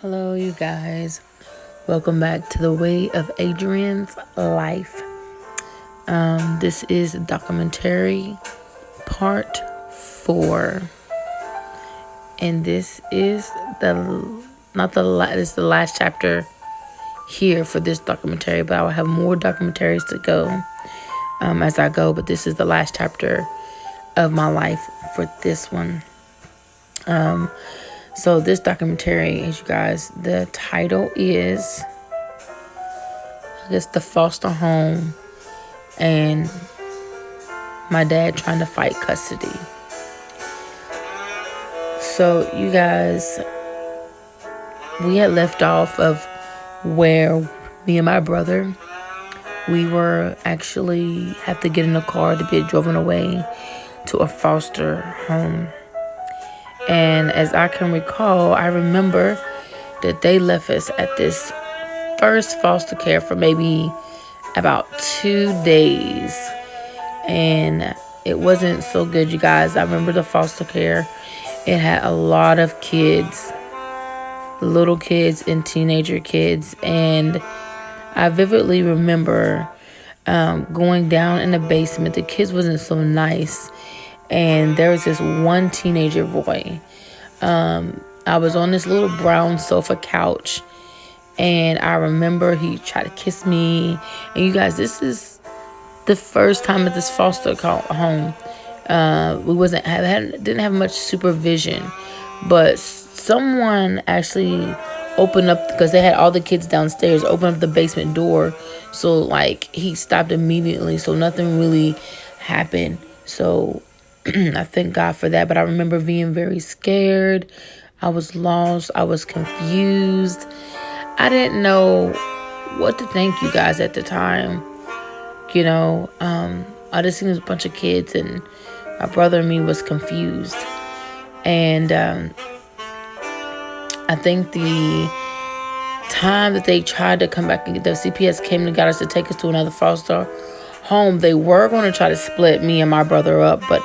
Hello, you guys. Welcome back to the Way of Adrian's Life. This is documentary part 4, and this is this is the last chapter here for this documentary, but I will have more documentaries to go as I go. But this is the last chapter of my life for this one. So this documentary, as you guys, the title is, I guess, The Foster Home and My Dad Trying to Fight Custody. So you guys, we had left off of where me and my brother, we were actually have to get in a car to be driven away to a foster home. And as I can recall, I remember that they left us at this first foster care for maybe about 2 days. And it wasn't so good, you guys. I remember the foster care. It had a lot of kids, little kids and teenager kids. And I vividly remember going down in the basement. The kids wasn't so nice. And there was this one teenager boy. I was on this little brown sofa couch, and I remember he tried to kiss me. And you guys, this is the first time at this foster home. We didn't have much supervision, but someone actually opened up, because they had all the kids downstairs, opened up the basement door. So like he stopped immediately, so nothing really happened. So I thank God for that. But I remember being very scared. I was lost. I was confused. I didn't know what to think, you guys, at the time. You know, I just seen a bunch of kids, and my brother and me was confused. And I think the time that they tried to come back and get the CPS came and got us to take us to another foster home, they were going to try to split me and my brother up, but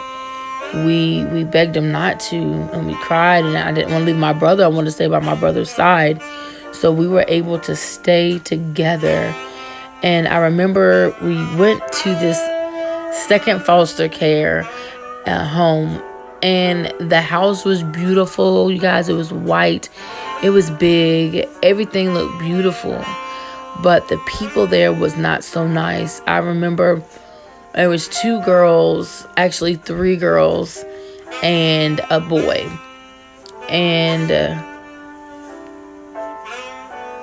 we begged them not to, and we cried, and I didn't want to leave my brother. I wanted to stay by my brother's side. So we were able to stay together. And I remember we went to this second foster care home, and the house was beautiful, you guys. It was white, it was big, everything looked beautiful, but the people there was not so nice. I remember there was 2 girls, actually 3 girls, and a boy. And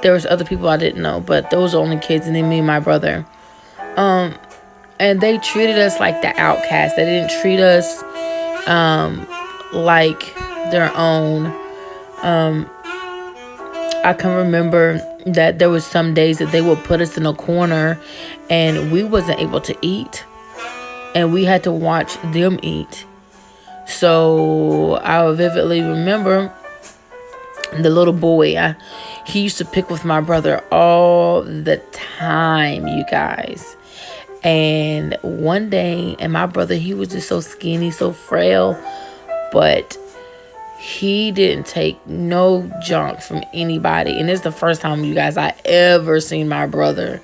there was other people I didn't know, but those were only kids, and then me and my brother. And they treated us like the outcast. They didn't treat us like their own. I can remember that there was some days that they would put us in a corner, and we wasn't able to eat, and we had to watch them eat. So I vividly remember the little boy. He used to pick with my brother all the time, you guys. And one day, and my brother, he was just so skinny, so frail, but he didn't take no junk from anybody. And it's the first time, you guys, I ever seen my brother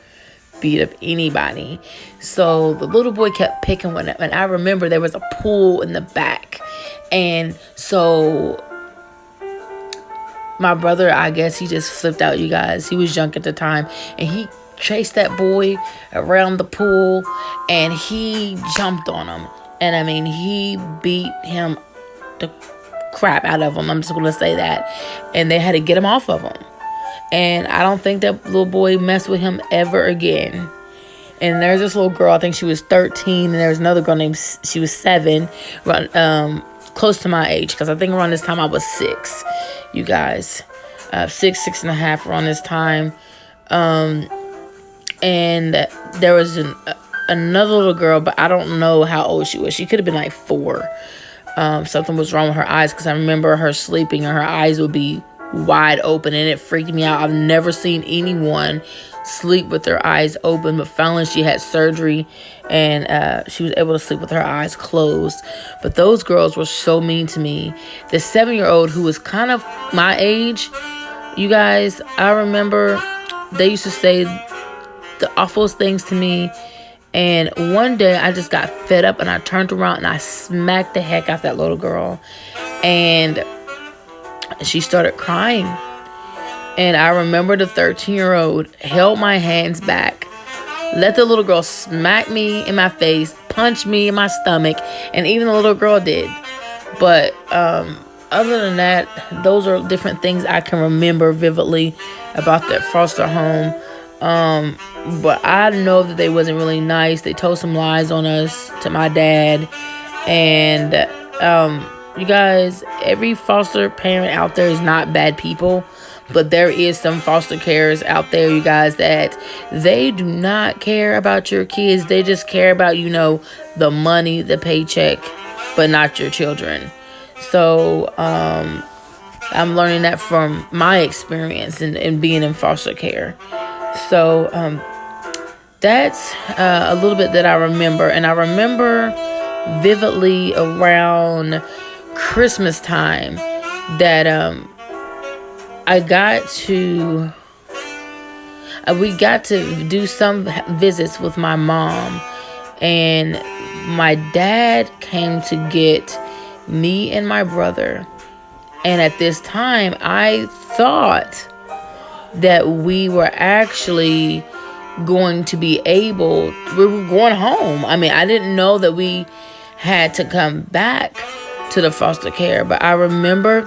beat up anybody. So the little boy kept picking one up, and I remember there was a pool in the back. And so my brother, I guess he just flipped out, you guys. He was young at the time, and he chased that boy around the pool, and he jumped on him. And I mean, he beat him the crap out of him. I'm just gonna say that. And they had to get him off of him. And I don't think that little boy messed with him ever again. And there's this little girl, I think she was 13, and there was another girl named, she was 7, close to my age, because I think around this time I was 6, you guys. 6 and a half around this time. And there was another little girl, but I don't know how old she was. She could have been like 4. Something was wrong with her eyes, because I remember her sleeping and her eyes would be wide open, and it freaked me out. I've never seen anyone sleep with their eyes open, but finally she had surgery, and she was able to sleep with her eyes closed. But those girls were so mean to me. The 7-year-old, who was kind of my age, You guys, I remember they used to say the awfulest things to me. And one day I just got fed up and I turned around and I smacked the heck out that little girl. And she started crying. And I remember the 13-year-old held my hands back, let the little girl smack me in my face, punch me in my stomach, and even the little girl did. But other than that, those are different things I can remember vividly about that foster home. But I know that they wasn't really nice. They told some lies on us, to my dad. And you guys, every foster parent out there is not bad people. But there is some foster carers out there, you guys, that they do not care about your kids. They just care about, the money, the paycheck, but not your children. So I'm learning that from my experience in being in foster care. So that's a little bit that I remember. And I remember vividly around Christmas time that we got to do some visits with my mom, and my dad came to get me and my brother. And at this time, I thought that we were actually going to be we were going home. I mean, I didn't know that we had to come back to the foster care, but I remember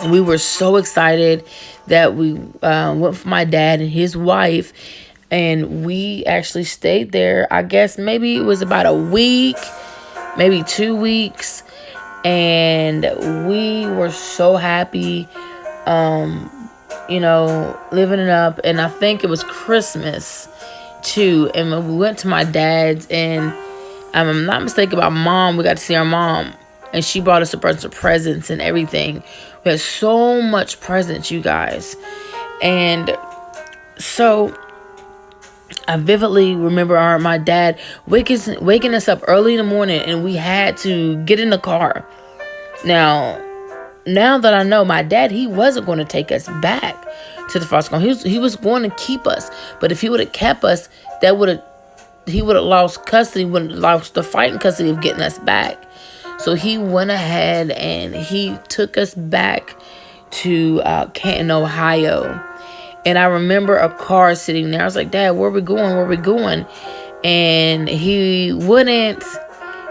we were so excited that we went with my dad and his wife, and we actually stayed there. I guess maybe it was about a week, maybe 2 weeks, and we were so happy, living it up. And I think it was Christmas too, and when we went to my dad's, and I'm not mistaken about mom, we got to see our mom, and she brought us a bunch of presents and everything. We had so much presents, you guys. And so I vividly remember my dad waking us up early in the morning, and we had to get in the car. Now that I know, my dad, he wasn't going to take us back to the foster home. He was going to keep us. But if he would have kept us, he would have lost custody, would have lost the fighting custody of getting us back. So he went ahead and he took us back to Canton, Ohio. And I remember a car sitting there. I was like, Dad, where are we going? Where are we going? And he wouldn't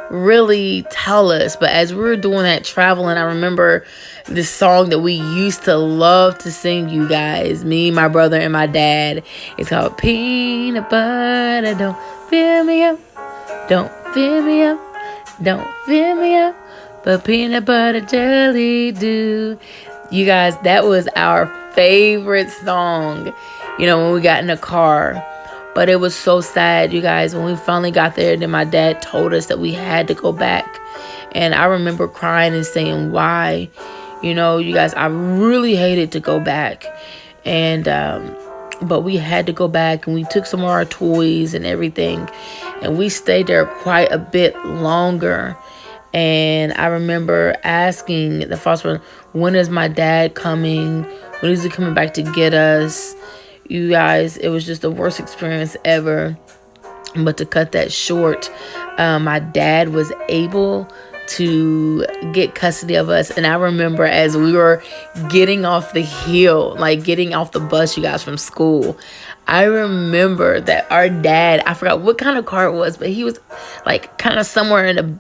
really tell us. But as we were doing that traveling, I remember this song that we used to love to sing, you guys. Me, my brother, and my dad. It's called Peanut Butter. Don't fill me up. Don't fill me up. Don't fill me up, but peanut butter jelly do. You guys, that was our favorite song, when we got in the car. But it was so sad, you guys, when we finally got there. Then my dad told us that we had to go back. And I remember crying and saying, why? You guys, I really hated to go back. And, but we had to go back, and we took some of our toys and everything. And we stayed there quite a bit longer. And I remember asking the foster, when is my dad coming? When is he coming back to get us? You guys, it was just the worst experience ever. But to cut that short, my dad was able to get custody of us. And I remember as we were getting off the hill, like getting off the bus, you guys, from school, I remember that our dad, I forgot what kind of car it was, but he was like kind of somewhere in a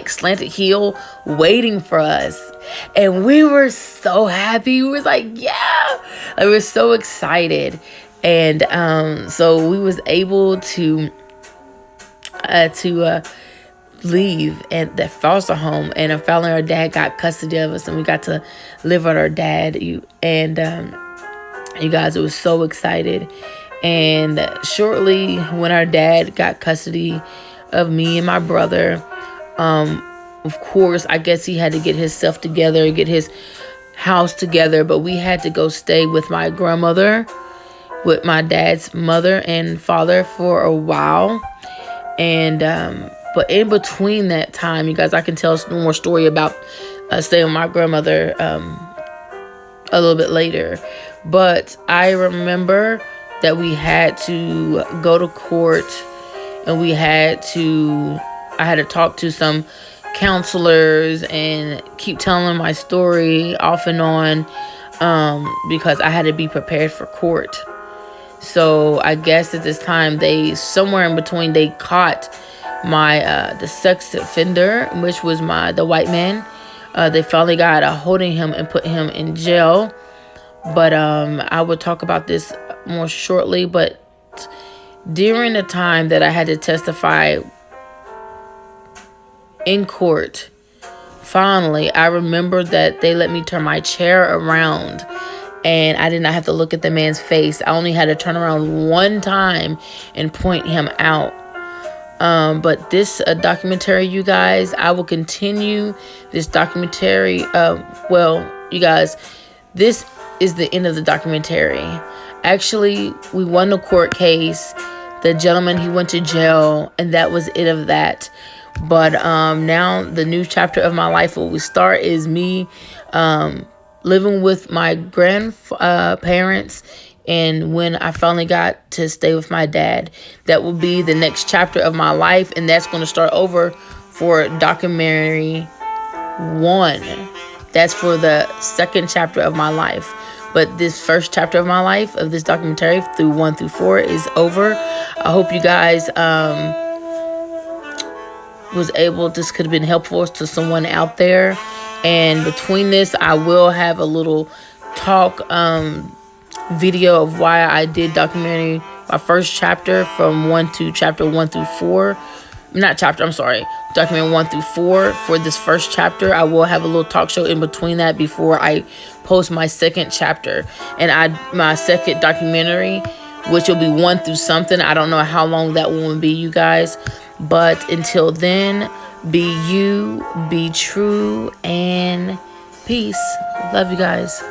slanted hill waiting for us. And we were so happy. We was like, yeah, we were so excited. And so we was able to leave at the foster home, and finally our dad got custody of us, and we got to live with our dad. You guys, it was so excited. And shortly when our dad got custody of me and my brother, of course, I guess he had to get his stuff together, get his house together, but we had to go stay with my grandmother, with my dad's mother and father, for a while. And but in between that time, you guys, I can tell one more story about staying with my grandmother. a little bit later. But I remember that we had to go to court, and I had to talk to some counselors and keep telling my story off and on, because I had to be prepared for court. So I guess at this time, somewhere in between, they caught my the sex offender, which was the white man. They finally got a holding him and put him in jail. But I will talk about this more shortly. But during the time that I had to testify in court, finally, I remember that they let me turn my chair around, and I did not have to look at the man's face. I only had to turn around one time and point him out. But this documentary, you guys, I will continue this documentary. You guys, this is the end of the documentary. Actually, we won the court case. The gentleman, he went to jail, and that was it of that. But now the new chapter of my life, what we start is me living with my grandparents. And when I finally got to stay with my dad, that will be the next chapter of my life. And that's going to start over for documentary 1. That's for the second chapter of my life. But this first chapter of my life, of this documentary, through 1 through 4, is over. I hope you guys this could have been helpful to someone out there. And between this, I will have a little talk video of why I did documentary, my first chapter from chapter 1 through 4. Documentary 1 through 4 for this first chapter. I will have a little talk show in between that before I post my second chapter. And my second documentary, which will be 1 through something. I don't know how long that one will be, you guys. But until then, be you, be true, and peace. Love you guys.